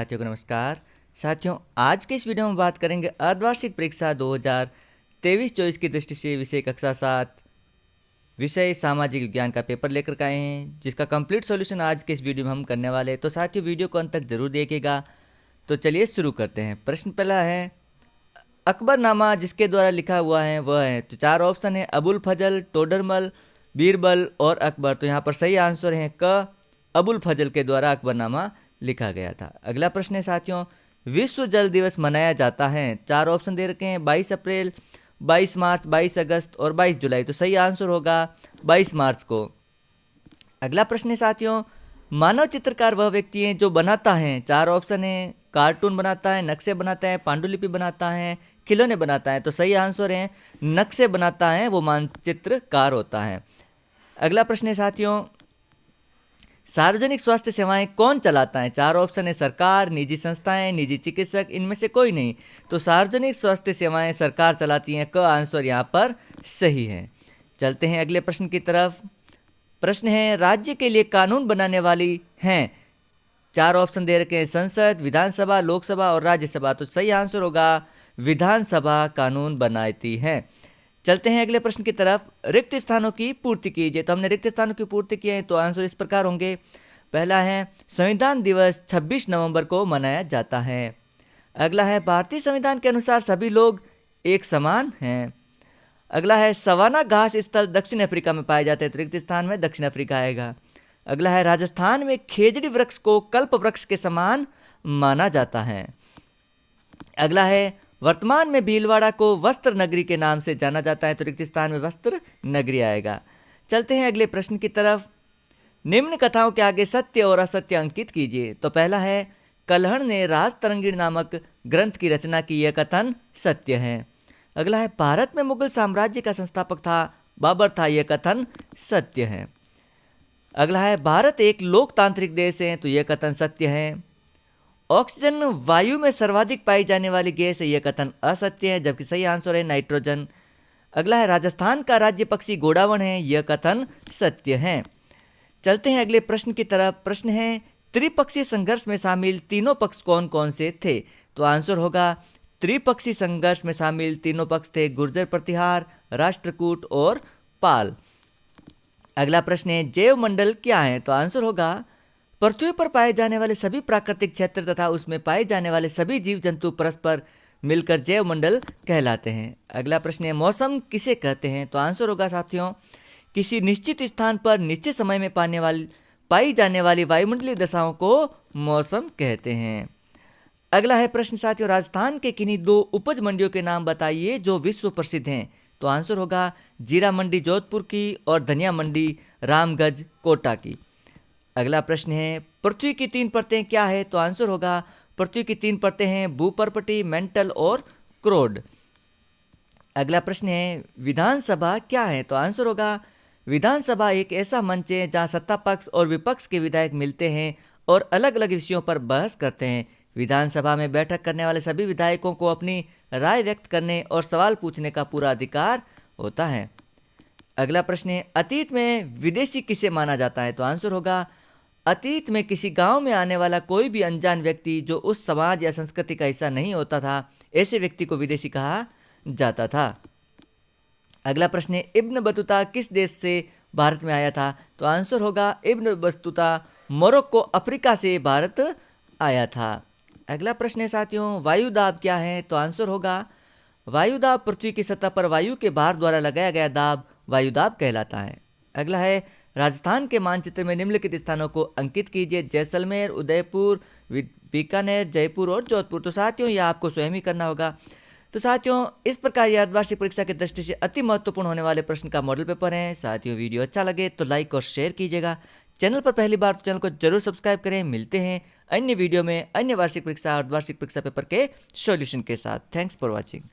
साथियों को नमस्कार। साथियों, आज के इस वीडियो में बात करेंगे अर्धवार्षिक परीक्षा 2023-24 की दृष्टि से विषय कक्षा 7 विषय सामाजिक विज्ञान का पेपर लेकर के आए हैं, जिसका कंप्लीट सॉल्यूशन आज के इस वीडियो में हम करने वाले हैं। तो साथियों, वीडियो को अंत तक जरूर देखिएगा। तो चलिए शुरू करते हैं। प्रश्न पहला है, अकबरनामा जिसके द्वारा लिखा हुआ है वह है, तो चार ऑप्शन है, अबुल फजल, टोडरमल, बीरबल और अकबर। तो यहाँ पर सही आंसर है क, अबुल फजल के द्वारा अकबरनामा लिखा गया था। अगला प्रश्न है साथियों, विश्व जल दिवस मनाया जाता है, चार ऑप्शन दे रखे हैं, 22 अप्रैल, 22 मार्च, 22 अगस्त और 22 जुलाई। तो सही आंसर होगा 22 मार्च को। अगला प्रश्न है साथियों, मानव चित्रकार वह व्यक्ति है जो बनाता है, चार ऑप्शन है, कार्टून बनाता है, नक्शे बनाता है, पांडुलिपि बनाता है, खिलौने बनाता है। तो सही आंसर है नक्शे बनाता है, वो मानचित्रकार होता है। अगला प्रश्न है साथियों, सार्वजनिक स्वास्थ्य सेवाएं कौन चलाता है, चार ऑप्शन है, सरकार, निजी संस्थाएं, निजी चिकित्सक, इनमें से कोई नहीं। तो सार्वजनिक स्वास्थ्य सेवाएं सरकार चलाती हैं, क आंसर यहाँ पर सही है। चलते हैं अगले प्रश्न की तरफ। प्रश्न है, राज्य के लिए कानून बनाने वाली हैं, चार ऑप्शन दे रखे हैं, संसद, विधानसभा, लोकसभा और राज्यसभा। तो सही आंसर होगा विधानसभा कानून बनाती है। चलते हैं अगले प्रश्न की तरफ। रिक्त स्थानों की पूर्ति कीजिए। तो हमने रिक्त स्थानों की पूर्ति किए हैं, तो आंसर इस प्रकार होंगे। पहला है, संविधान दिवस 26 नवंबर को मनाया जाता है। अगला है, भारतीय संविधान के अनुसार सभी लोग एक समान हैं। अगला है, सवाना घास स्थल दक्षिण अफ्रीका में पाए जाते हैं, तो रिक्त स्थान में दक्षिण अफ्रीका आएगा। अगला है, राजस्थान में खेजड़ी वृक्ष को कल्प वृक्ष के समान माना जाता है। अगला है, वर्तमान में भीलवाड़ा को वस्त्र नगरी के नाम से जाना जाता है, तो रिक्त स्थान में वस्त्र नगरी आएगा। चलते हैं अगले प्रश्न की तरफ। निम्न कथाओं के आगे सत्य और असत्य अंकित कीजिए। तो पहला है, कल्हड़ ने राज तरंगिणी नामक ग्रंथ की रचना की, यह कथन सत्य है। अगला है, भारत में मुगल साम्राज्य का संस्थापक था बाबर था, यह कथन सत्य है। अगला है, भारत एक लोकतांत्रिक देश है, तो यह कथन सत्य है। ऑक्सीजन वायु में सर्वाधिक पाई जाने वाली गैस है, यह कथन असत्य है, जबकि सही आंसर है नाइट्रोजन। अगला है, राजस्थान का राज्य पक्षी घोड़ावण है, यह कथन सत्य है। चलते हैं अगले प्रश्न की तरफ। प्रश्न है, त्रिपक्षीय संघर्ष में शामिल तीनों पक्ष कौन कौन से थे। तो आंसर होगा, त्रिपक्षीय संघर्ष में शामिल तीनों पक्ष थे गुर्जर प्रतिहार, राष्ट्रकूट और पाल। अगला प्रश्न है, जैव मंडल क्या है। तो आंसर होगा, पृथ्वी पर पाए जाने वाले सभी प्राकृतिक क्षेत्र तथा उसमें पाए जाने वाले सभी जीव जंतु परस्पर मिलकर जैव मंडल कहलाते हैं। अगला प्रश्न है, मौसम किसे कहते हैं। तो आंसर होगा साथियों, किसी निश्चित स्थान पर निश्चित समय में पाई जाने वाली वायुमंडलीय दशाओं को मौसम कहते हैं। अगला है प्रश्न साथियों, राजस्थान के किन्हीं दो उपज मंडियों के नाम बताइए जो विश्व प्रसिद्ध हैं। तो आंसर होगा, जीरा मंडी जोधपुर की और धनिया मंडी रामगंज कोटा की। अगला प्रश्न है, पृथ्वी की तीन परतें क्या है। तो आंसर होगा, पृथ्वी की तीन परतें हैं भूपर्पटी, मेंटल और क्रोड। अगला प्रश्न है, विधानसभा क्या है। तो आंसर होगा, विधानसभा एक ऐसा मंच है जहां सत्ता पक्ष और विपक्ष के विधायक मिलते हैं और अलग अलग विषयों पर बहस करते हैं। विधानसभा में बैठक करने वाले सभी विधायकों को अपनी राय व्यक्त करने और सवाल पूछने का पूरा अधिकार होता है। अगला प्रश्न है, अतीत में विदेशी किसे माना जाता है। तो आंसर होगा, अतीत में किसी गांव में आने वाला कोई भी अनजान व्यक्ति जो उस समाज या संस्कृति का हिस्सा नहीं होता था, ऐसे व्यक्ति को विदेशी कहा जाता था। अगला प्रश्न है, इब्न बतूता किस देश से भारत में आया था। तो आंसर होगा, इब्न बतूता मोरक्को अफ्रीका से भारत आया था। अगला प्रश्न है साथियों, वायुदाब क्या है। तो आंसर होगा, वायुदाब पृथ्वी की सतह पर वायु के भार द्वारा लगाया गया दाब वायुदाब कहलाता है। अगला है, राजस्थान के मानचित्र में निम्नलिखित स्थानों को अंकित कीजिए, जैसलमेर, उदयपुर, बीकानेर, जयपुर और जोधपुर। तो साथियों, यह आपको स्वयं ही करना होगा। तो साथियों, इस प्रकार यह अर्धवार्षिक परीक्षा की दृष्टि से अति महत्वपूर्ण होने वाले प्रश्न का मॉडल पेपर है। साथियों, वीडियो अच्छा लगे तो लाइक और शेयर कीजिएगा। चैनल पर पहली बार तो चैनल को जरूर सब्सक्राइब करें। मिलते हैं अन्य वीडियो में अन्य वार्षिक परीक्षा और अर्धवार्षिक परीक्षा पेपर के सॉल्यूशन के साथ। Thanks for watching.